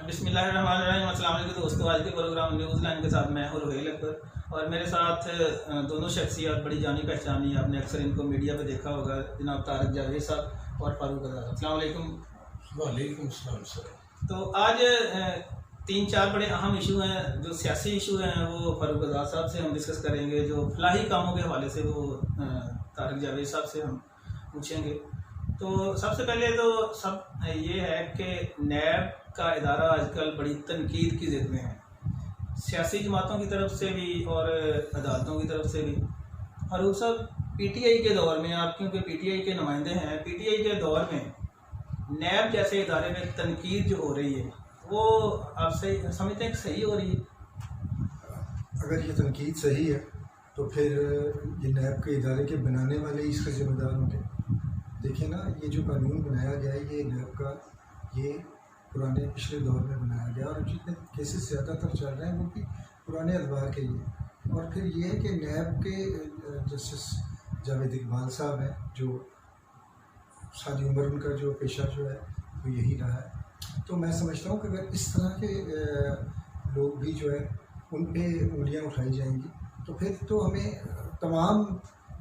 बिस्मिल्लाहिर्रहमानिर्रहीम। अस्सलाम वालेकुम दोस्तों, आज के प्रोग्राम न्यूज़ लाइन के साथ मैं हूं रोहेल अकबर और मेरे साथ दोनों शख्सियत बड़ी जानी पहचानी, आपने अक्सर इनको मीडिया पे देखा होगा, जनाब तारक जावेद साहब और फारूक आज़ाद। अस्सलाम वालेकुम। वालेकुम सलाम सर। तो आज 3-4 बड़े अहम इशू हैं, जो सियासी इशू हैं वो फारूक आज़ाद साहब से हम डिस्कस करेंगे, जो फलाही कामों के हवाले से वो तारक जावेद साहब से हम पूछेंगे। तो सबसे पहले तो सब ये है कि नैब का इदारा आजकल बड़ी तनकीद की ज़िद में है, सियासी जमातों की तरफ से भी और अदालतों की तरफ से भी। फारूक साहब, पीटीआई के दौर में, आप क्योंकि पीटीआई के नुमाइंदे हैं, पीटीआई के दौर में नैब जैसे इदारे में तनकीद जो हो रही है वो आप सही समझते हैं कि सही हो रही है? अगर ये तनकीद सही है तो फिर ये नैब के इदारे के बनाने वाले ही इसके ज़िम्मेदार होंगे। देखिए ना, ये जो कानून बनाया गया है ये नैब का, ये पुराने पिछले दौर में बनाया गया और जितने केसेस ज़्यादातर चल रहे हैं वो भी पुराने अखबार के ही हैं। और फिर ये है कि नैब के जस्टिस जावेद इकबाल साहब हैं, जो सारी उम्र उनका जो पेशा जो है वो यही रहा है। तो मैं समझता हूँ कि अगर इस तरह के लोग भी जो है उन पे उंगलियाँ उठाई जाएंगी तो फिर तो हमें तमाम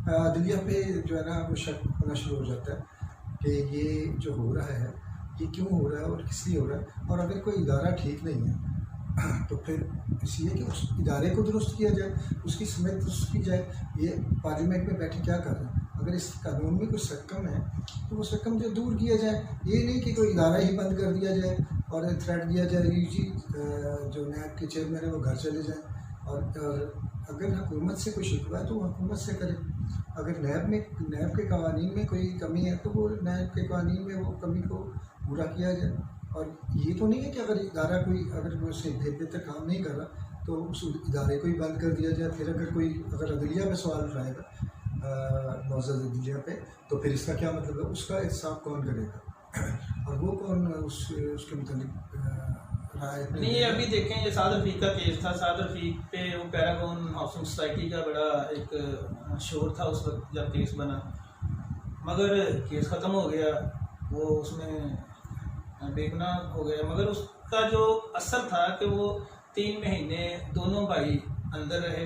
अदलिया पे जो है ना वो शक होना शुरू हो जाता है कि ये जो हो रहा है ये क्यों हो रहा है और किस लिए हो रहा है। और अगर कोई इदारा ठीक नहीं है तो फिर इसलिए कि उस इदारे को दुरुस्त किया जाए, उसकी समेत दुरुस्त की जाए। ये पार्लियामेंट में बैठे क्या कर रहे हैं? अगर इस कानून में कुछ सकम है तो वो सकम जो दूर किया जाए, ये नहीं कि कोई इदारा ही बंद कर दिया जाए और थ्रेट दिया जाए जी जो नैब के चेयरमैन है वो घर चले जाएँ। और अगर हुकूमत से कोई शिकवा है तो वो हुकूमत से करे। अगर नैब के कवानीन में कोई कमी है तो वो नैब के कवानीन में वो कमी को पूरा किया जाए। और ये तो नहीं है कि अगर इदारा कोई अगर वो उससे बेहतर काम नहीं कर रहा तो उस इदारे को ही बंद कर दिया जाए। फिर अगर अदलिया में सवाल उठाएगा मौजूद अदलिया पे तो फिर इसका क्या मतलब है? उसका इंसाफ कौन करेगा और वो कौन उसके मुताबिक राय नहीं? अभी देखें, ये साद रफीक का केस था, साद रफीक पे वो पैरागॉन हाउसिंग सोसाइटी का बड़ा एक शोर था उस वक्त जब केस बना, मगर केस ख़त्म हो गया, वो उसमें बेगुनाह हो गया। मगर उसका जो असर था कि वो 3 महीने दोनों भाई अंदर रहे,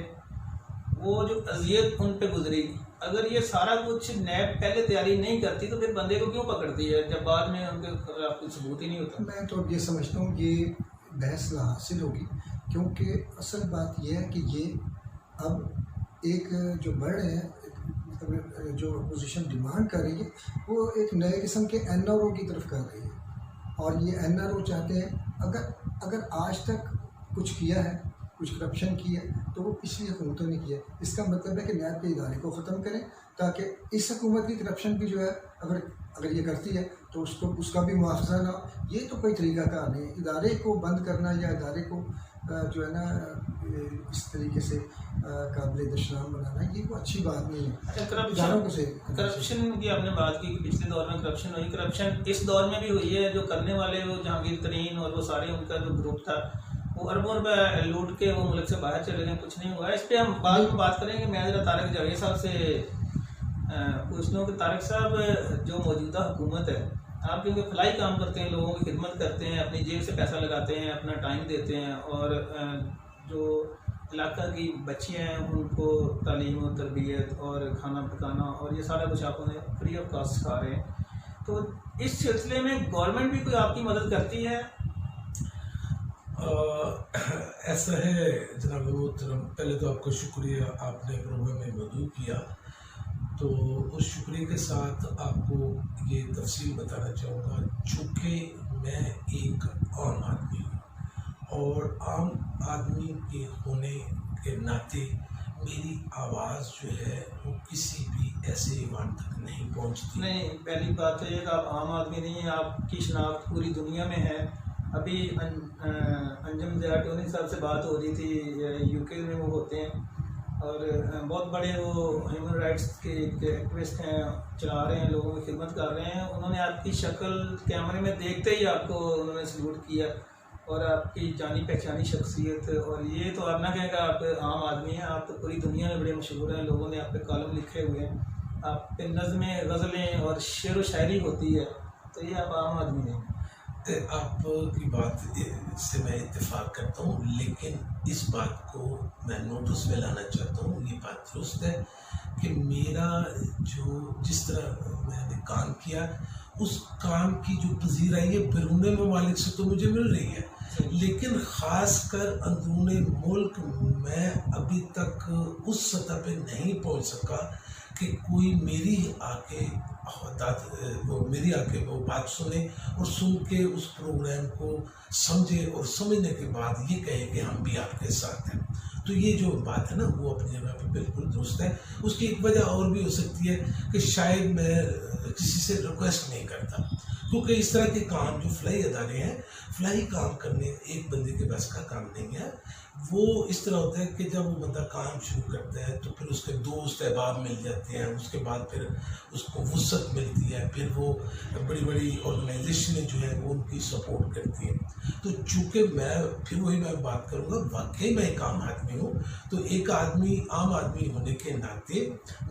वो जो अजियत उन पे गुजरी, अगर ये सारा कुछ नैब पहले तैयारी नहीं करती तो फिर बंदे को क्यों पकड़ती है जब बाद में उनके खिलाफ कुछ सबूत ही नहीं होता? मैं तो ये समझता हूँ ये बहस ला हासिल होगी, क्योंकि असल बात यह है कि ये अब एक जो बढ़ रहे हैं, मतलब जो अपोजिशन डिमांड कर रही है वो एक नए किस्म के NRO की तरफ कर रही है। और ये NRO चाहते हैं अगर आज तक कुछ किया है, कुछ करप्शन की है तो वो पिछली हुकूमतों ने किया है। इसका मतलब है कि नैब के इदारे को ख़त्म करें ताकि इस हुकूमत की करप्शन भी जो है अगर ये करती है तो उसका भी मुआवजा ना। ये तो कोई तरीका कार नहीं है। इदारे को बंद करना या इदारे को जो है ना इस तरीके से काबिल दशनाम बनाना, ये कोई अच्छी बात नहीं है। अच्छा, करप्शन की आपने बात की कि पिछले दौर में करप्शन हुई, करप्शन इस दौर में भी हुई है। जो करने वाले वो जहांगीर तरीन और वो सारे उनका जो ग्रुप था वो अरबों रुपये लूट के वो मुल्क से बाहर चले गए, कुछ नहीं हुआ। इस पर हम बाद में बात करेंगे। मैं ज़रा तारक जावेद साहब से पूछता हूँ कि तारक साहब, जो मौजूदा हुकूमत है, आप क्योंकि फलाई काम करते हैं, लोगों की खिदमत करते हैं, अपनी जेब से पैसा लगाते हैं, अपना टाइम देते हैं और जो इलाका की बच्चियाँ हैं उनको तालीम और तरबियत और खाना पकाना और ये सारा कुछ आप उन्हें फ्री ऑफ कॉस्ट सिखा रहे हैं, तो इस सिलसिले में गवर्नमेंट भी कोई आपकी मदद करती है? ऐसा है जनाब मोहतरम, पहले तो आपका शुक्रिया, आपने प्रोग्राम में मौजूद किया। तो उस शुक्रिया के साथ आपको ये तफसील बताना चाहूँगा, चूँकि मैं एक आम आदमी हूँ और आम आदमी के होने के नाते मेरी आवाज़ जो है वो किसी भी ऐसे ईवान तक नहीं पहुँचती। नहीं, पहली बात तो ये कि आप आम आदमी नहीं हैं, आपकी शनाख्त पूरी दुनिया में है। अभी अंजुम ज़िया टोनी साहब से बात हो रही थी, UK में वो होते हैं और बहुत बड़े वो ह्यूमन राइट्स के एक्टिविस्ट हैं, चला रहे हैं, लोगों की खिदमत कर रहे हैं। उन्होंने आपकी शक्ल कैमरे में देखते ही आपको उन्होंने सल्यूट किया और आपकी जानी पहचानी शख्सियत। और ये तो आप ना कहें कि आप आम आदमी हैं, आप तो पूरी दुनिया में बड़े मशहूर हैं, लोगों ने आप पे कॉलम लिखे हुए हैं, आप पे नज़में, गज़लें और शेर व शायरी होती है, तो ये आप आम आदमी नहीं हैं। आपकी बात से मैं इत्तेफाक करता हूँ, लेकिन इस बात को मैं नोटिस में लाना चाहता हूँ। ये बात दुरुस्त है कि मेरा जो जिस तरह मैंने काम किया, उस काम की जो पजीराई है बैरून ममालिक से तो मुझे मिल रही है, लेकिन ख़ासकर अंदरूनी मुल्क मैं अभी तक उस सतह पे नहीं पहुंच सका कि कोई मेरी आके वो बात सुने और सुन के उस प्रोग्राम को समझे और समझने के बाद ये कहे कि हम भी आपके साथ हैं। तो ये जो बात है ना, वो अपनी जगह पे बिल्कुल दुरुस्त है। उसकी एक वजह और भी हो सकती है कि शायद मैं किसी से रिक्वेस्ट नहीं करता, क्योंकि इस तरह के काम जो फलाई अदारे हैं, फलाई काम करने एक बंदे के बस का काम नहीं है। वो इस तरह होता है कि जब वो बंदा काम शुरू करता है तो फिर उसके दोस्त अहबाब मिल जाते हैं, उसके बाद फिर उसको वुसअत मिलती है, फिर वो बड़ी बड़ी ऑर्गेनाइजेशनें जो है वो उनकी सपोर्ट करती हैं। तो चूँकि मैं बात करूँगा, वाकई मैं एक आम आदमी हूँ, तो एक आम आदमी होने के नाते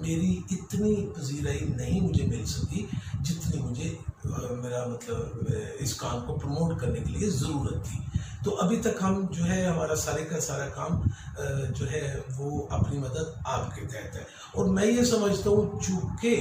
मेरी इतनी पजीराई नहीं मुझे मिल सकी जितनी मुझे मेरा मतलब इस काम को प्रमोट करने के लिए ज़रूरत थी। तो अभी तक हम जो है हमारा सारे का सारा काम जो है वो अपनी मदद आपके तहत है। और मैं ये समझता हूँ, चूँकि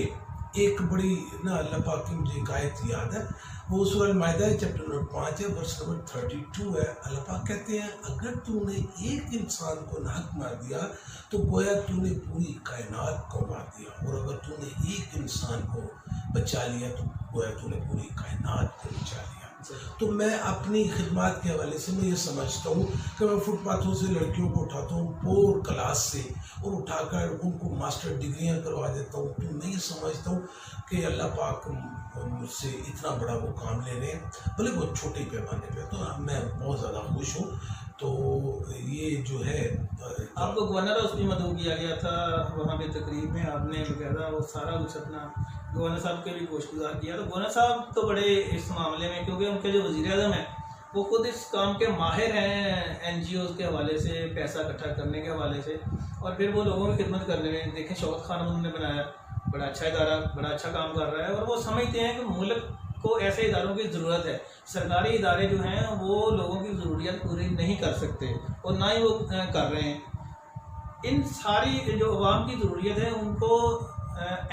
एक बड़ी ना अल्लाह पाक की मुझे एक आयत याद है, वो सूरह माइदा चैप्टर नंबर 5 है, वर्स नंबर 32 है। अल्लाह पाक कहते हैं, अगर तूने एक इंसान को नाहक मार दिया तो गोया तूने पूरी कायनात को मार दिया, और अगर तूने एक इंसान को बचा लिया तो गोया तूने पूरी कायनात को बचा लिया। तो मैं अपनी खिदमत के हवाले से मैं ये समझता हूँ कि मैं फुटपाथों से लड़कियों को उठाता हूँ पोर क्लास से और उठाकर उनको मास्टर डिग्रियाँ करवा देता हूँ। तो मैं ये समझता हूँ कि अल्लाह पाक मुझसे इतना बड़ा वो काम ले रहे हैं, भले वो छोटे पैमाने पे, तो मैं बहुत ज़्यादा खुश हूँ। तो ये जो है आपको गवर्नर हाउस भी मदऊ किया गया था, वहाँ पे तकरीब में आपने बकायदा वो सारा कुछ अपना गवर्नर साहब के भी गोशगुजार किया। तो गवर्नर साहब तो बड़े इस मामले में, क्योंकि उनके जो वज़ीर आज़म हैं वो खुद इस काम के माहिर हैं, NGOs के हवाले से, पैसा इकट्ठा करने के हवाले से, और फिर वो लोगों की खिदमत करने में। देखें शौकत खान उन्होंने बनाया, बड़ा अच्छा इदारा, बड़ा अच्छा काम कर रहा है, और वो समझते हैं कि मुल्क को ऐसे इदारों की ज़रूरत है। सरकारी इदारे जो हैं वो लोगों की ज़रूरियात पूरी नहीं कर सकते, और ना ही वो कर रहे हैं। इन सारी जो अवाम की ज़रूरियत है उनको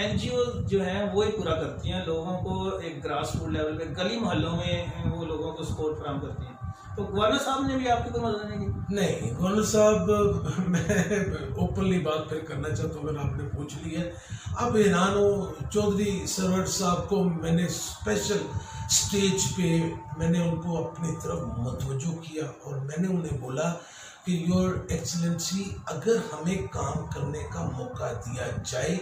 NGO जो हैं वो ही पूरा करती हैं, लोगों को एक ग्रास रूट लेवल पे, गली मोहल्लों में वो लोगों को सपोर्ट फराहम करती हैं। तो गवर्नर साहब ने भी आपकी कोई मदद नहीं की? नहीं, गवर्नर साहब मैं ओपनली बात फिर करना चाहता हूँ, अगर आपने पूछ ली है। अब इनानो चौधरी सरवर साहब को मैंने स्पेशल स्टेज पे मैंने उनको अपनी तरफ मतवज्जो किया और मैंने उन्हें बोला कि योर एक्सीलेंसी, अगर हमें काम करने का मौका दिया जाए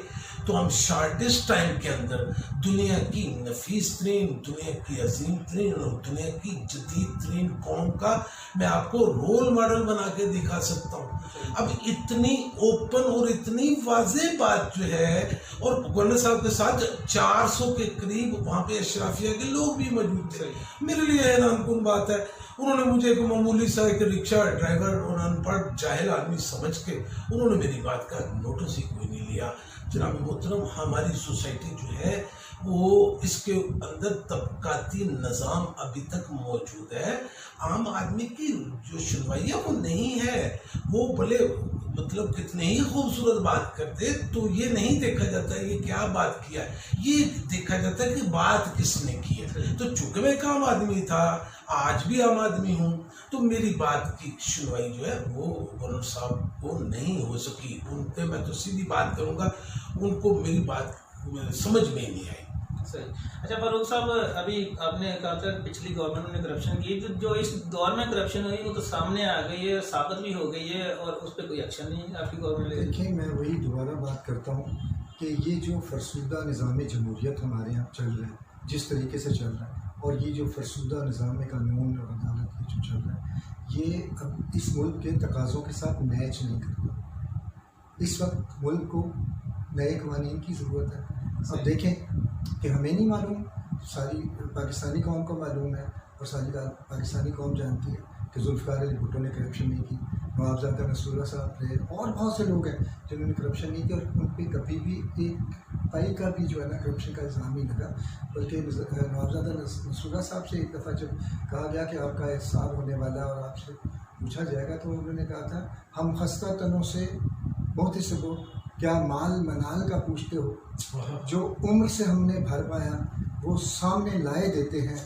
तो हम शार्टेस्ट टाइम के अंदर दुनिया की नफीस तरीन, दुनिया की अजीम तरीन और दुनिया की जदीद तरीन कौम का मैं आपको रोल मॉडल बना के दिखा सकता हूँ। अब इतनी ओपन और इतनी वाज़ेह बात जो है, और गवर्नर साहब के साथ 400 के करीब वहाँ पे अशराफिया के लोग भी मौजूद थे। मेरे लिए हैरानकुन बात है, उन्होंने मुझे एक मामूली सा एक रिक्शा ड्राइवर और अनपढ़ जाहिल आदमी समझ के उन्होंने मेरी बात का नोटिस ही कोई नहीं लिया। जनाब मोहतरम, हमारी सोसाइटी जो है वो इसके अंदर तबकाती निज़ाम अभी तक मौजूद है। आम आदमी की जो सुनवाई है वो नहीं है। वो भले मतलब कितने ही खूबसूरत बात करते, तो ये नहीं देखा जाता है ये क्या बात किया है, ये देखा जाता है कि बात किसने की है। तो चूँकि मैं एक आम आदमी था, आज भी आम आदमी हूँ, तो मेरी बात की सुनवाई जो है वो गवर्नर साहब को नहीं हो सकी। उन पर मैं तो सीधी बात करूँगा, उनको मेरी बात समझ में नहीं आई। सही। अच्छा फारूक साहब, अभी आपने कहा था पिछली गवर्नमेंट ने करप्शन की, जो इस दौर में करप्शन हुई वो तो सामने आ गई है, साबित भी हो गई है, और उस पर कोई एक्शन नहीं है आपकी गवर्नमेंट ने। देखिए, मैं वही दोबारा बात करता हूँ कि ये जो फरसुदा निज़ाम जमहूरियत हमारे यहाँ चल रहा है, जिस तरीके से चल रहा है, और ये जो फरसुदा निज़ाम कानून और अदालत की जो चल रहा है, ये अब इस मुल्क के तकाज़ों के साथ मैच नहीं करता। इस वक्त मुल्क को नए कवानीन की ज़रूरत है। अब देखें कि हमें नहीं मालूम, सारी पाकिस्तानी कौम को मालूम है, और सारी पाकिस्तानी कौम जानती है कि जुल्फ़िकार अली भुट्टो ने करप्शन नहीं की, नवाबजादा नसरुल्लाह साहब थे, और बहुत से लोग हैं जिन्होंने करप्शन नहीं की, और उन पर कभी भी एक पाई का भी जो है ना करप्शन का इल्ज़ाम ही लगा, बल्कि नवाबजादा नसूरा साहब से एक दफ़ा जब कहा गया कि आपका हिसाब होने वाला और आपसे पूछा जाएगा, तो उन्होंने कहा था हम खस्ता तनों से बहुत ही सबो क्या माल मनाल का पूछते हो, जो उम्र से हमने भर पाया वो सामने लाए देते हैं,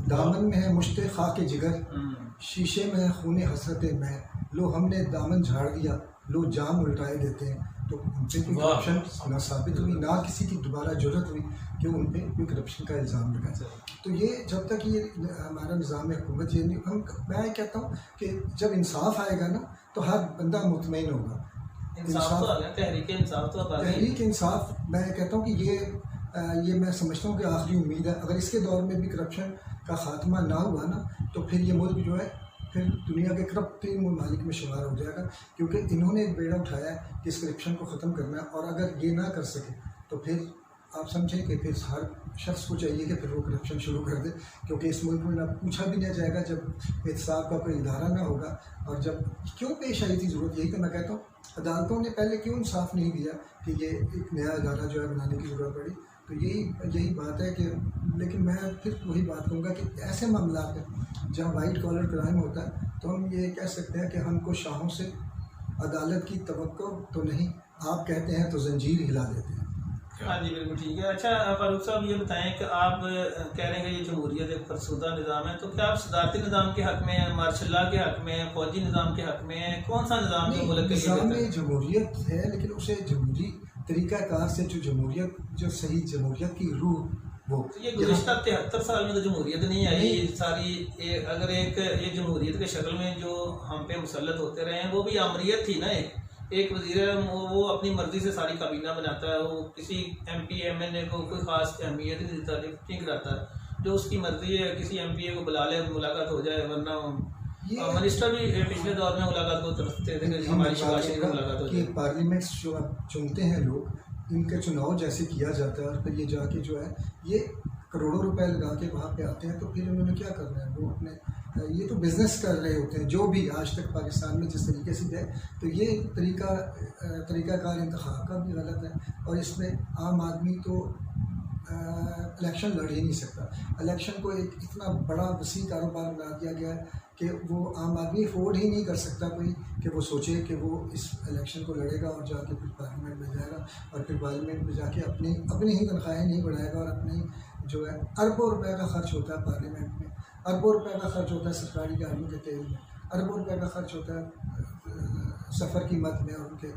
दामन में है मुश्ते खाके जिगर, शीशे में है खूने हसरत में, लो हमने दामन झाड़ दिया, लो जाम उल्टाए देते हैं। तो उन पर कोई करप्शन ना साबित हुई, ना किसी की दोबारा जरूरत हुई कि उन पर कोई करप्शन का इल्ज़ाम लगा। तो ये जब तक ये हमारा निज़ाम हुकूमत ये नहीं, मैं कहता हूँ कि जब इंसाफ आएगा ना तो हर बंदा मुतमईन होगा। तहरीक इंसाफ मैं कहता हूँ कि ये मैं समझता हूँ कि आखिरी उम्मीद है। अगर इसके दौर में भी करप्शन का ख़ात्मा ना हुआ ना तो फिर ये मुल्क जो है फिर दुनिया के करप्ट ममालिक में शुमार हो जाएगा, क्योंकि इन्होंने एक बेड़ा उठाया है कि इस करप्शन को ख़त्म करना है। और अगर ये ना कर सके तो फिर आप समझें कि फिर हर शख्स को चाहिए कि फिर वो करप्शन शुरू कर दे, क्योंकि इस मुल्क में ना पूछा भी नहीं जाएगा जब एहतसाब का कोई इदारा ना होगा। और जब क्यों पेश आई थी ज़रूरत, यही तो मैं कहता हूँ अदालतों ने पहले क्यों इंसाफ नहीं दिया कि ये एक नया इदारा जो है बनाने की ज़रूरत पड़ी। तो यही बात है कि, लेकिन मैं फिर वही बात कहूँगा कि ऐसे मामला में जहाँ वाइट कॉलर क्राइम होता है तो हम ये कह सकते हैं कि हमको शाहों से अदालत की तवक्को तो नहीं, आप कहते हैं तो जंजीर हिला देते हैं। हाँ जी बिल्कुल ठीक है। अच्छा फारूक साहब ये बताएं कि आप कह रहे हैं कि ये जमहूरियत एक फरसुदा निज़ाम है, तो क्या आप सदारती निज़ाम के हक़ में हैं, मार्शल लॉ के हक़ में हैं, फौजी निज़ाम के हक़ में हैं? कौन सा निज़ाम जो मुल्क के निज़ाम में जमहूरियत है, लेकिन उसे जमहूरी तरीक़ाकार से जो जमहूरियत जो सही जमहूरियत की रूह वो ये गुज़िश्ता 73 साल में तो जमहूरियत नहीं आई सारी। अगर ये जमहूरियत के शक्ल में जो हम पे मुसल्लत होते रहे हैं वो भी आमरीत थी ना। एक वज़ीर वो अपनी मर्ज़ी से सारी काबीना बनाता है, वो किसी MP MNA को कोई ख़ास अहमियत नहीं देता, नहीं कराता, जो उसकी मर्ज़ी है। किसी MPA को बुला ले मुलाकात हो जाए, वरना मिनिस्टर भी पिछले दौर में मुलाकात को तरफते थे कि हमारी शिकायत की मुलाकात हो जाए। पार्लियामेंट्स जो आप चुनते हैं लोग, इनके चुनाव जैसे किया जाता है और फिर ये जाके जो है ये करोड़ों रुपए लगा के वहाँ पे आते हैं, तो फिर उन्होंने क्या करना है, वो अपने ये तो बिज़नेस कर रहे होते हैं जो भी आज तक पाकिस्तान में जिस तरीके से गए। तो ये तरीक़ाकार इंतखाब का भी गलत है, और इसमें आम आदमी तो इलेक्शन लड़ ही नहीं सकता। इलेक्शन को एक इतना बड़ा वसी कारोबार बना दिया गया है कि वो आम आदमी अफोर्ड ही नहीं कर सकता कोई कि वो सोचे कि वो इस इलेक्शन को लड़ेगा और जाके फिर पार्लियामेंट में जाएगा और फिर पार्लियामेंट में जाके अपनी ही तनख्वाहें नहीं बढ़ाएगा, और अपनी जो है अरबों रुपए का खर्च होता है पार्लियामेंट में, अरबों रुपए का खर्च होता है सरकारी गाड़ियों के तेल में, अरबों रुपए का खर्च होता है सफ़र की मद में और उनके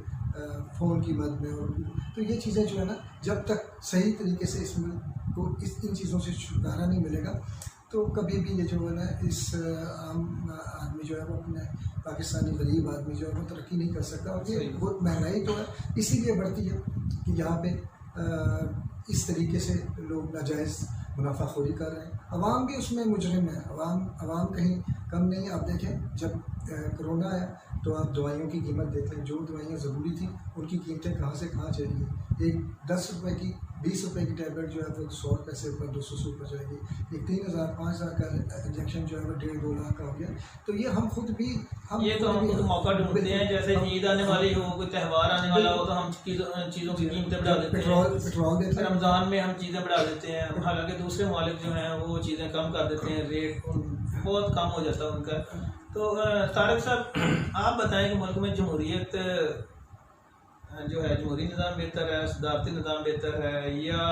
फ़ोन की मद में। और तो ये चीज़ें जो है ना, जब तक सही तरीके से इस मुल्क को इन चीज़ों से छुटकारा नहीं मिलेगा तो कभी भी ये जो है ना इस आम आदमी जो है वो अपने पाकिस्तानी गरीब आदमी जो है वो तरक्की नहीं कर सकता। और ये बहुत महंगाई तो है इसीलिए बढ़ती है कि यहाँ पे इस तरीके से लोग नाजायज़ मुनाफाखोरी कर रहे हैं। अवाम भी उसमें मुजरिम है, अवाम कहीं कम नहीं है। आप देखें जब कोरोना आया तो आप दवाइयों की कीमत देख लें, जो दवाइयाँ ज़रूरी थी उनकी कीमतें कहाँ से कहाँ चली गई। एक 10 रुपये की 20 रुपये की टैबलेट जो है वो 100 रुपये से ऊपर 200 से ऊपर जाएगी। एक 3000-5000 का इंजेक्शन जो है वो 1.5-2 लाख का हो गया। तो ये हम खुद भी मौका ढूंढते हैं, जैसे ईद आने वाली हो, कोई त्यौहार आने वाला हो तो हम चीज़ों की कीमतें बढ़ा देते हैं। पेट्रोल रमज़ान में हम चीज़ें बढ़ा देते हैं, हालांकि दूसरे मालिक जो हैं वो चीज़ें कम कर देते हैं, रेट बहुत कम हो जाता है उनका। तो तारिक साहब आप बताएं कि मुल्क में जमहूरियत जो है, जमहूरी निज़ाम बेहतर है, सदारती निज़ाम बेहतर है, या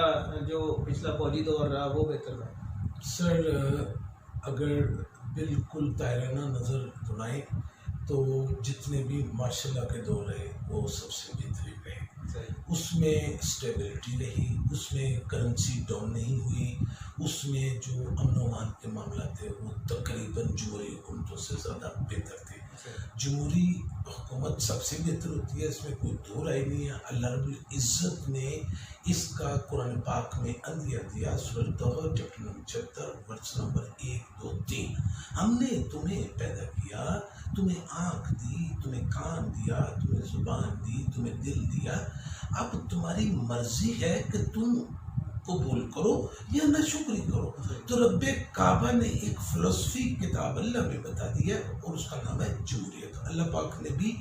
जो पिछला फौजी दौर रहा वो बेहतर है? सर अगर बिल्कुल तायराना नज़र दुनाएं तो जितने भी माशाल्लाह के दौर रहे वो सबसे बेहतरीन रहे। उसमें स्टेबिलिटी रही, उसमें करेंसी डाउन नहीं हुई, उसमें जो अमन अमान के मामला थे वो तकरीबन जमहूरी हुकूमतों से ज़्यादा बेहतर थे। जमहूरी हुकूमत सबसे बेहतर होती है, इसमें कोई दो राय नहीं है। अल्लाह रब्बुल इज़्ज़त ने इसका कुरान पाक में अंदिया दिया, सूरह तौबा चैप्टर नंबर 76 वर्स नंबर 1, 2, 3। हमने तुम्हें पैदा किया, तुम्हें आँख दी, तुम्हें कान दिया, तुम्हें ज़ुबान दी, तुम्हें दिल दिया। अब तुम्हारी मर्जी है कि तुम कबूल करो या ना शुक्री करो। तो रब्बे काबा ने एक फ़िलॉसफी किताब अल्लाह में बता दिया और उसका नाम है जमहूरियत। अल्लाह पाक ने भी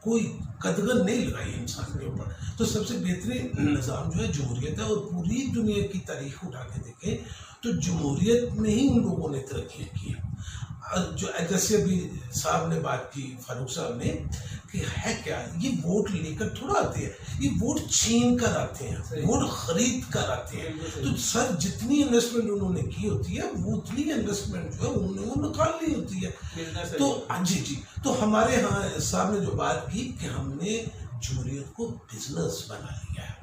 कोई कदगन नहीं लगाई इंसान के ऊपर। तो सबसे बेहतरीन निज़ाम जो है जमहूरियत है, और पूरी दुनिया की तारीख उठा के देखें तो जमहूरियत में ही उन लोगों ने तरक्की की है। जो जैसे अभी साहब ने बात की, फारूक साहब ने, कि है क्या, ये वोट लेकर थोड़ा आते हैं, ये वोट छीन कर आते हैं, वोट खरीद कर आते हैं। तो सर जितनी इन्वेस्टमेंट उन्होंने की होती है वो उतनी इन्वेस्टमेंट जो है उन्होंने निकाल ली होती है। तो जी, तो हमारे यहाँ साहब ने जो बात की कि हमने जमहूरियत को बिजनेस बना लिया है,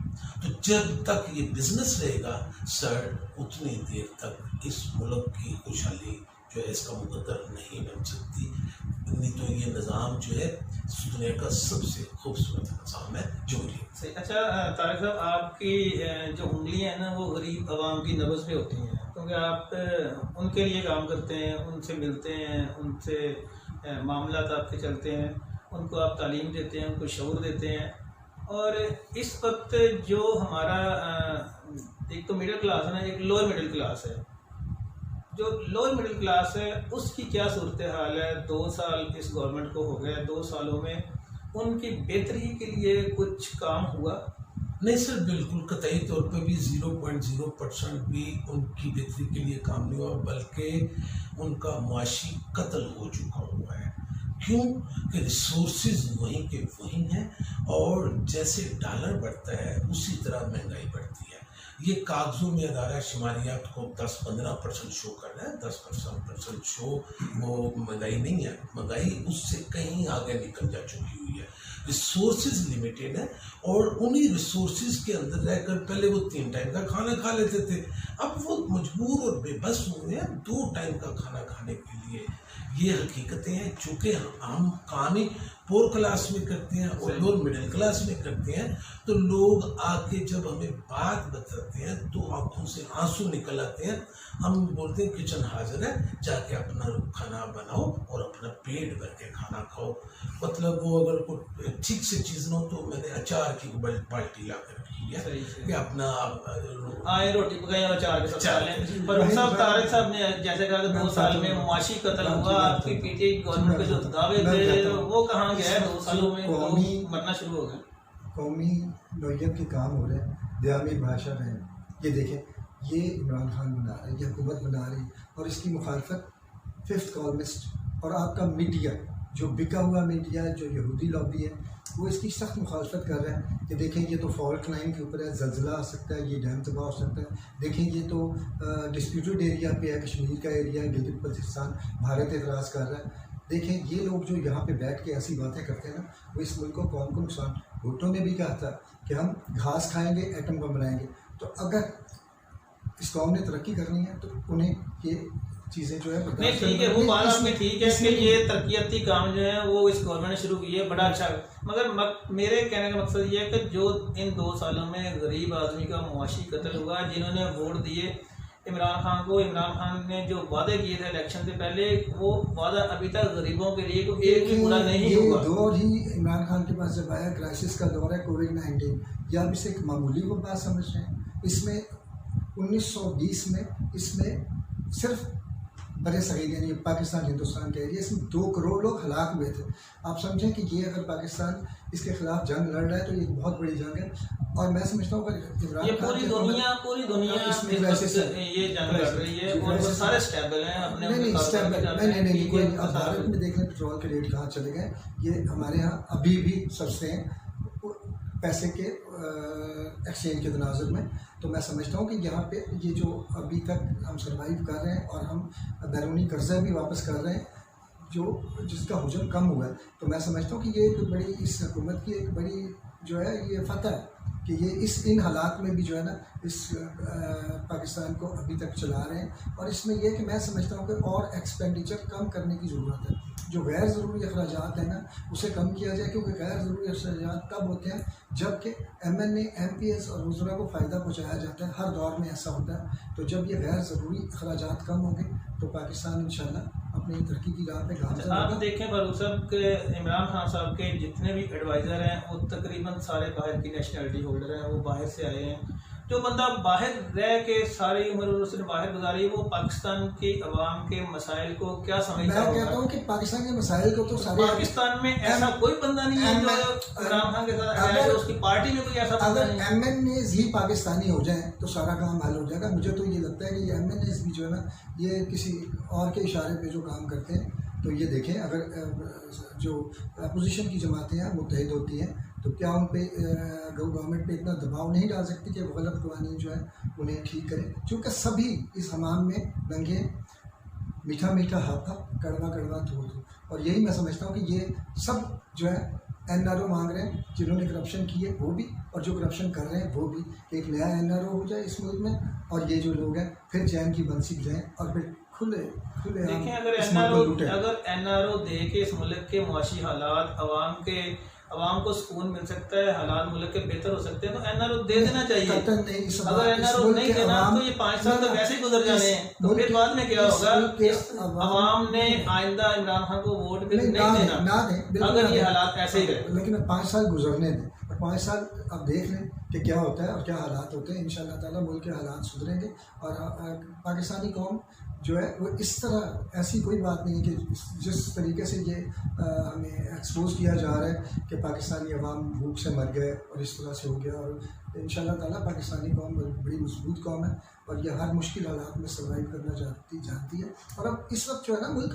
तो जब तक ये बिजनेस रहेगा सर उतनी देर तक इस मुल्क की खुशहाली जो है इसका मुकद्दर नहीं बन सकती। नहीं तो ये निज़ाम जो है दुनिया का सबसे खूबसूरत निज़ाम है जमहूरियत। अच्छा तारिक साहब, आपकी जो उंगलियां हैं ना वो गरीब आवाम की नब्ज़ पे होती हैं, क्योंकि आप उनके लिए काम करते हैं, उनसे मिलते हैं, उनसे मामलात आपके चलते हैं, उनको आप तालीम देते हैं, उनको शऊर देते हैं। और इस वक्त जो हमारा एक तो मिडिल क्लास है ना, एक लोअर मिडिल क्लास है। जो लोअर मिडिल क्लास है उसकी क्या सूरत हाल है? 2 साल इस गवर्नमेंट को हो गया, 2 सालों में उनकी बेहतरी के लिए कुछ काम हुआ? नहीं सर, बिल्कुल कतई तौर पे भी 0.0% भी उनकी बेहतरी के लिए काम नहीं हुआ, बल्कि उनका मुआशी कत्ल हो चुका हुआ है। क्यों कि रिसोर्सेज वहीं के वहीं हैं, और जैसे डॉलर बढ़ता है उसी तरह महंगाई बढ़ती है। ये कागजों में अदारा शुमारियात को 10-15% शो कर रहा है, 10% शो वो महंगाई नहीं है, महंगाई उससे कहीं आगे निकल जा चुकी हुई है। रिसोर्सेज लिमिटेड है, और उन्हीं रिसोर्सेज के अंदर रहकर पहले वो 3 टाइम का खाना खा लेते थे, अब वो मजबूर और बेबस हुए हैं 2 टाइम का खाना खाने के लिए। ये हकीकतें हैं, चूँकि हम काम ही पोर क्लास में करते हैं और लोअर मिडिल क्लास में करते हैं, तो लोग आके जब हमें बात बताते हैं तो आंखों से आंसू निकल आते हैं। हम बोलते हैं किचन हाजिर है, जाके अपना खाना बनाओ और अपना पेट भर के खाना खाओ। मतलब वो अगर कोई ठीक से चीज़ ना हो तो मैंने अचार की बाल्टी ला कर रखी है कि अपना आए रोटी पकाएं और अचार के साथ। पर साहब, तारिक साहब ने जैसे कहा कि 2 साल में मुआशी कत्ल हुआ, आपकी पीटीआई गवर्नमेंट के जो दावे थे वो कहाँ गए? 2 सालों में लोग मरना शुरू हो गए। कौमी नौयत के काम हो रहे हैं, दयामी भाषा रहे हैं। ये देखें, ये इमरान खान बना रहा है, ये हुकूमत बना रही है, और इसकी मुखालफत 5th कॉलमिस्ट और आपका मीडिया, जो बिका हुआ मीडिया, जो यहूदी लॉबी है, वो इसकी सख्त मुखालफत कर रहे हैं कि देखें ये तो फॉल्ट लाइन के ऊपर है, जल्जला आ सकता है, ये डैम तबाह हो सकता है। देखें ये तो डिस्प्यूटेड एरिया पे है, कश्मीर का एरिया है, गिलगित बल्तिस्तान, भारत एतराज़ कर रहा है। देखें ये लोग जो यहाँ पे बैठ के ऐसी बातें करते हैं ना, वो इस मुल्क को कौन को नुकसान। भुट्टो ने भी कहा था कि हम घास खाएंगे, एटम बम बनाएंगे। तो अगर इस कौम ने तरक्की करनी है तो उन्हें ये चीज़ें जो है नहीं, ठीक है, वो बात आपकी ठीक है कि ये तरक्याती काम जो है वो इस गवर्नमेंट ने शुरू किए, बड़ा अच्छा। मगर मेरे कहने का मकसद ये है कि जो इन 2 सालों में गरीब आदमी का मुआशी कत्ल हुआ, जिन्होंने वोट दिए इमरान खान को, इमरान खान ने जो वादे किए थे इलेक्शन से पहले, वो वादा अभी तक गरीबों के लिए कोई एक भी पूरा नहीं हुआ। दौर ही इमरान खान के पास जब आया, क्राइसिस का दौर है, कोविड-19, या आप इसे एक मामूली को बात समझ रहे हैं। इसमें 1920 में इसमें सिर्फ बड़े सगीर यानी पाकिस्तान हिंदुस्तान के एरिया, इसमें 2 करोड़ लोग हलाक हुए थे। आप समझें कि ये अगर पाकिस्तान इसके खिलाफ जंग लड़ रहा है तो ये बहुत बड़ी जंग है। और मैं समझता हूँ कि ये पूरी दुनिया इसमें ये जंग लड़ रही है, और वो सारे स्टेबल हैं अपने नहीं कोई। अब भारत में देख लें पेट्रोल के रेट कहाँ चले गए। ये हमारे यहाँ अभी भी सस्ते हैं पैसे के एक्सचेंज के तनाजुर में। तो मैं समझता हूँ कि यहाँ पे ये जो अभी तक हम सर्वाइव कर रहे हैं और हम बैरूनी कर्जा भी वापस कर रहे हैं, जो जिसका हुजूम कम हुआ है, तो मैं समझता हूँ कि ये एक बड़ी इस हुकूमत की एक बड़ी जो है ये फतह है कि ये इन हालात में भी जो है ना इस पाकिस्तान को अभी तक चला रहे हैं। और इसमें यह कि मैं समझता हूँ कि और एक्सपेंडिचर कम करने की ज़रूरत है। जो गैर ज़रूरी अखराजात हैं ना उसे कम किया जाए, क्योंकि गैर ज़रूरी अखराजात तब होते हैं जबकि MNA MPs और वज़रा को फ़ायदा पहुँचाया जाता है। हर दौर में ऐसा होता है। तो जब ये गैर ज़रूरी अखराजात कम होंगे तो पाकिस्तान इंशाल्लाह अपनी तरक्की की राह पे गामज़न होगा। आप देखें फारूक साहब के, इमरान खान साहब के जितने भी एडवाइज़र हैं वो तकरीबन सारे बाहर की नेशनलिटी होल्डर हैं, वो बाहर से आए हैं। जो बंदा बाहर रह के सारी उम्र उसने बाहर गुजारी, वो पाकिस्तान की अवाम के मसाइल को क्या समझता मैं होगा? कहता हूँ कि पाकिस्तान के मसाइल को तो सारे पाकिस्तान में ऐसा कोई बंदा नहीं है जो इमरान खान के साथ है, जो उसकी पार्टी में कोई ऐसा बंदा अगर नहीं है। MNAs ही पाकिस्तानी हो जाएं तो सारा काम हल हो जाएगा। मुझे तो ये लगता है कि ये MNAs भी जो है ना, ये किसी और के इशारे पे जो काम करते हैं। तो ये देखें, अगर जो अपोजिशन की जमातें हैं मुत्तहिद होती हैं तो क्या उन पे गवर्नमेंट पे इतना दबाव नहीं डाल सकती कि वो गलत कवानीन जो है उन्हें ठीक करें, क्योंकि सभी इस हमाम में रंगे मीठा मीठा हाथा कड़वा कड़वा धो। और यही मैं समझता हूँ कि ये सब जो है NRO मांग रहे हैं, जिन्होंने करप्शन की है वो भी, और जो करप्शन कर रहे हैं वो भी, कि एक नया NRO हो जाए इस मुल्क में, और ये जो लोग हैं फिर चैन की बंसी बजाएं और फिर खुले देखें, अगर NRO दे के इस मुल्क के मुआशी हालात अवाम को सुकून मिल सकता है, हालात मुल्क के बेहतर हो सकते हैं, तो NRO दे देना चाहिए। अगर NRO नहीं देना तो ये 5 साल तो वैसे ही गुजर जाने हैं, तो फिर बाद में क्या होगा? अवाम ने आइंदा इमरान खान को वोट फिर नहीं देना अगर ये हालात ऐसे ही रहे। लेकिन 5 साल गुजरने दें, और 5 साल अब देख लें कि क्या होता है और क्या हालात होते हैं। इंशाअल्लाह ताला मुल्क के हालात सुधरेंगे, और पाकिस्तानी कौम जो है वो इस तरह, ऐसी कोई बात नहीं है कि जिस तरीके से ये हमें एक्सपोज किया जा रहा है कि पाकिस्तानी अवाम भूख से मर गए और इस तरह से हो गया। और इंशाअल्लाह ताला पाकिस्तानी कौम बड़ी मजबूत कौम है और ये हर मुश्किल हालात में सर्वाइव करना जानती है। और अब इस वक्त जो है ना, मुल्क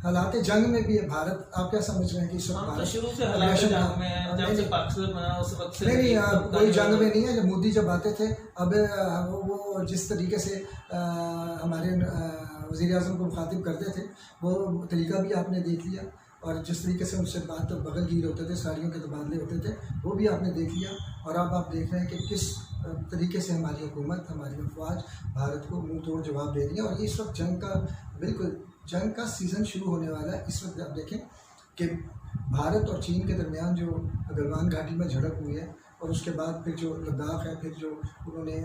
हालात जंग में भी है। भारत, आप क्या समझ रहे हैं कि इस वक्त तो शुरू से हालात जंग में है, जब से पाकिस्तान बना उस वक्त से नहीं, कोई जंग में नहीं है। जब मोदी जब आते थे, अब वो जिस तरीके से हमारे वज़ीर आज़म को मुखातिब करते थे, वो तरीका भी आपने देख लिया, और जिस तरीके से उनसे बात बगलगीर होते थे, साड़ियों के तबादले होते थे, वो भी आपने देख लिया। और अब आप देख रहे हैं कि किस तरीके से हमारी हुकूमत, हमारी अफवाज भारत को मुंह तोड़ जवाब दे रही है। और इस वक्त जंग का सीज़न शुरू होने वाला है। इस वक्त आप देखें कि भारत और चीन के दरमियान जो गलवान घाटी में झड़प हुई है, और उसके बाद फिर जो लद्दाख है, फिर जो उन्होंने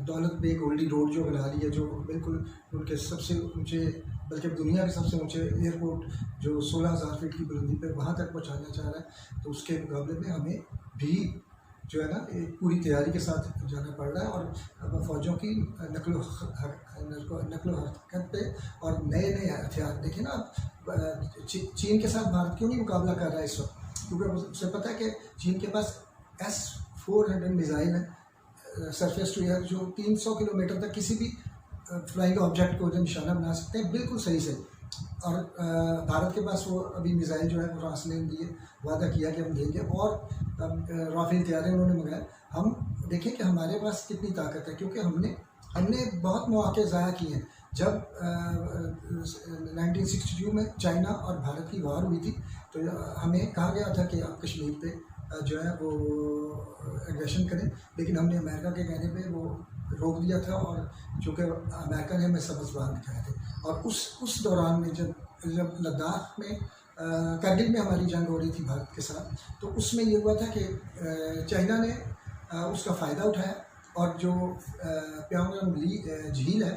दौलत बेग ओल्डी रोड जो बना ली है, जो बिल्कुल उनके सबसे ऊंचे, बल्कि दुनिया के सबसे ऊंचे एयरपोर्ट जो 16,000 फीट की बुलंदी पर वहाँ तक पहुँचाना चाह रहा है, तो उसके मुकाबले में हमें भी जो है ना एक पूरी तैयारी के साथ जाना पड़ रहा है। और अब फ़ौजों की नकलो हरकत पे और नए हथियार देखें ना, चीन के साथ भारत क्यों नहीं मुकाबला कर रहा है इस वक्त? क्योंकि उसे पता है कि चीन के पास S-400 मिज़ाइल है, सरफेस टू एयर, जो 300 किलोमीटर तक किसी भी फ्लाइंग ऑब्जेक्ट को जो निशाना बना सकते हैं बिल्कुल सही से। और भारत के पास वो अभी मिज़ाइल जो है वो फ्रांस ने दिए, वादा किया कि हम देंगे, और राफेल तैयारें उन्होंने मंगाया। हम देखें कि हमारे पास कितनी ताकत है, क्योंकि हमने बहुत मौके ज़ाया किए हैं। जब 1962 में चाइना और भारत की वार हुई थी, तो हमें कहा गया था कि आप कश्मीर पे जो है वो एग्रेशन करें, लेकिन हमने अमेरिका के कहने पे वो रोक दिया था, और चूँकि अमेरिका ने हमें सबक बांध दिखाए थे। और उस दौरान में जब लद्दाख में करगिल में हमारी जंग हो रही थी भारत के साथ, तो उसमें ये हुआ था कि चाइना ने उसका फ़ायदा उठाया, और जो प्यांगोंग झील है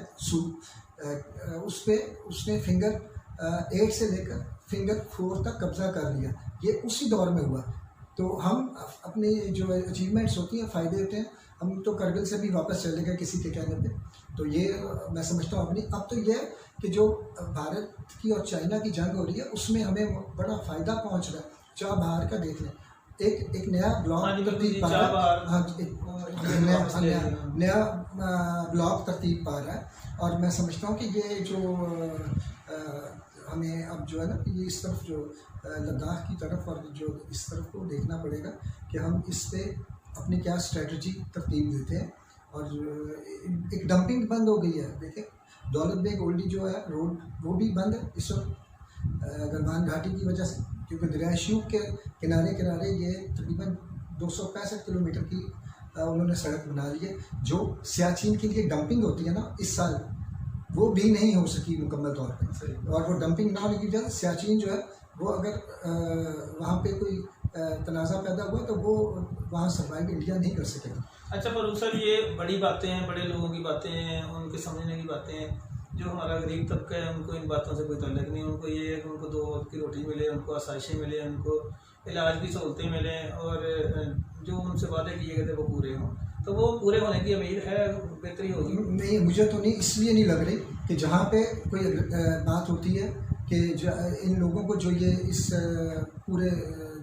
उस पर उसने फिंगर 8 से लेकर फिंगर 4 तक कब्ज़ा कर लिया। ये उसी दौर में हुआ। तो हम अपनी जो अचीवमेंट्स होती हैं, फ़ायदे होते हैं, हम तो करगिल से भी वापस चले गए किसी के कहने पे। तो ये मैं समझता हूँ अपनी। अब तो ये कि जो भारत की और चाइना की जंग हो रही है, उसमें हमें बड़ा फ़ायदा पहुँच रहा है। चाह बाहर का देख लें, एक नया ब्लॉक तरतीब पा रहा है, हाँ, एक नया ब्लॉक तरतीब पा रहा है। और मैं समझता हूँ कि ये जो हमें अब जो है ना, ये इस तरफ जो लद्दाख की तरफ और जो इस तरफ को देखना पड़ेगा कि हम इस पे अपनी क्या स्ट्रेटजी तरतीब देते हैं। और एक डंपिंग बंद हो गई है। देखिए, दौलत बेग ओल्डी जो है रोड, वो भी बंद है इस वक्त गलवान घाटी की वजह से, क्योंकि दरिया शीव के किनारे ये तकरीबन 265 किलोमीटर की उन्होंने सड़क बना ली है। जो सियाचिन के लिए डंपिंग होती है ना इस साल, वो भी नहीं हो सकी मुकम्मल तौर पे। और वो डंपिंग ना होने की वजह से सियाचिन जो है वो, अगर वहाँ पे कोई तनाज़ा पैदा हुआ तो वो वहाँ सर्वाइव इंडिया नहीं कर सकेगा। अच्छा पर सर, ये बड़ी बातें हैं, बड़े लोगों की बातें हैं, उनके समझने की बातें हैं। जो हमारा गरीब तबका है उनको इन बातों से कोई ताल्लुक नहीं। उनको ये है कि उनको 2 वक्त की रोटी मिले, उनको आसाइशें मिले, उनको इलाज की सहूलतें मिलें और जो उनसे वादे किए गए थे वो पूरे हों, तो वो पूरे होने की उम्मीद है, बेहतरी होगी। नहीं, मुझे तो नहीं, इसलिए नहीं लग रही कि जहाँ पे कोई बात होती है कि इन लोगों को जो ये इस पूरे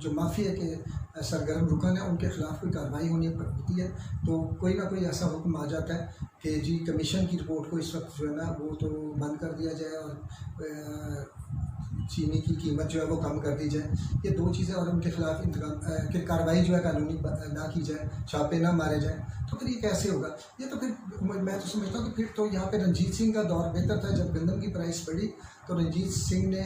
जो माफिया के सरगर्म रुकन है उनके खिलाफ कोई कार्रवाई होती है, तो कोई ना कोई ऐसा हुक्म आ जाता है कि जी कमीशन की रिपोर्ट को इस वक्त जो है ना वो तो बंद कर दिया जाए और चीनी की कीमत जो है वो कम कर दी जाए। ये दो चीज़ें, और उनके खिलाफ इंतकाम की कार्रवाई जो है कानूनी ना की जाए, छापे ना मारे जाए, तो फिर ये कैसे होगा? ये तो फिर मैं तो समझता हूँ कि फिर तो यहाँ पे रंजीत सिंह का दौर बेहतर था। जब गंदम की प्राइस बढ़ी तो रंजीत सिंह ने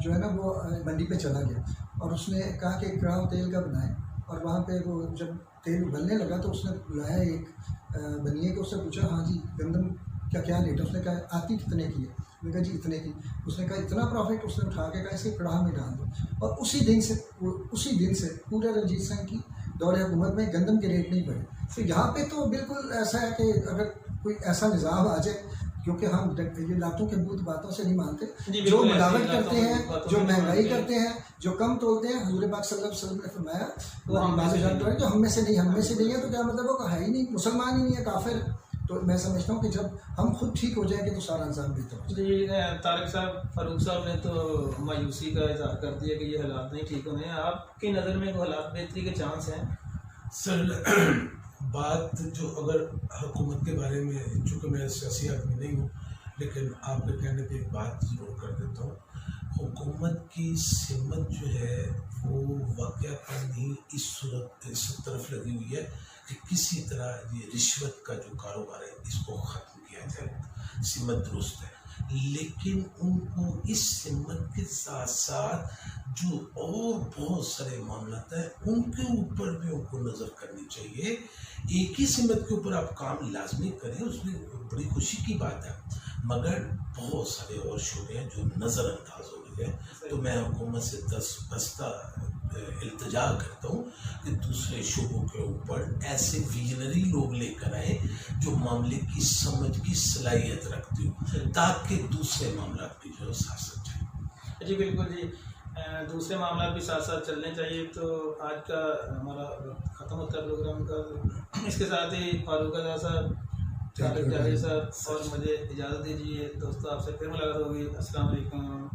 जो है ना वो मंडी पे चला गया और उसने कहा कि कड़ाह तेल का बनाए, और वहाँ पे वो जब तेल उबलने लगा तो उसने बुलाया एक बनिए को, उससे पूछा हाँ जी गंदम क्या रेट है? उसने कहा आती कितने की है? उसने कहा जी इतने की। उसने कहा इतना प्रॉफिट? उसने उठा के कहा इसके कड़ाह में डाल दो। और उसी दिन से पूरे रंजीत सिंह की दौरे हुकूमत में गंदम के रेट नहीं बढ़े। तो यहाँ पे तो बिल्कुल ऐसा है कि अगर कोई ऐसा निज़ाम आ जाए, क्योंकि हम ये लातों के बूत बातों से नहीं मानते, जो मिलावट करते हैं, जो महंगाई करते हैं, जो कम तोलते हैं, हुजूर पाक सल्लल्लाहु अलैहि वसल्लम ने फरमाया वो हम में से नहीं है, तो क्या मतलब वो है ही नहीं, मुसलमान ही नहीं है, काफिर। तो मैं समझता हूँ कि जब हम खुद ठीक हो जाएंगे तो सारा इंसान बेहतर हो जाएगा। जी, तारिक साहब, फारूक साहब ने तो मायूसी का इजहार कर दिया कि ये हालात नहीं ठीक होने। आपकी नज़र में हालात बेहतरी के चांस हैं? सर बात जो अगर हुकूमत के बारे में, चूँकि मैं सियासी आदमी नहीं हूँ, लेकिन आपके कहने पे एक बात ज़रूर कर देता हूँ। हुकूमत की सिमत जो है वो वाक़ई नहीं इस तरफ लगी हुई है कि किसी तरह ये रिश्वत का जो कारोबार है इसको ख़त्म किया जाए। सिमत दुरुस्त है, लेकिन उनको इस सिमत के साथ साथ जो और बहुत सारे मामला हैं उनके ऊपर भी उनको नज़र करनी चाहिए। एक ही सिमत के ऊपर आप काम लाजमी करें, उसमें बड़ी खुशी की बात है, मगर बहुत सारे और शोबे हैं जो नज़रअंदाज हो गए हैं। तो मैं हुकूमत से दस्ता इल्तिजा करता हूँ कि दूसरे शोबों के ऊपर ऐसे विजनरी लोग लेकर आए जो मामले की समझ की सलाहियत रखते हो, ताकि दूसरे मामला की जो साथ साथ चले। जी बिल्कुल जी, दूसरे मामला भी साथ साथ चलने चाहिए। तो आज का हमारा ख़त्म होता है प्रोग्राम का। इसके साथ ही फारूक आज़ाद साहब, तारिक जावेद साहब और मुझे इजाज़त दीजिए। दोस्तों आपसे फिर मुलाकात होगी। अस्सलाम वालेकुम।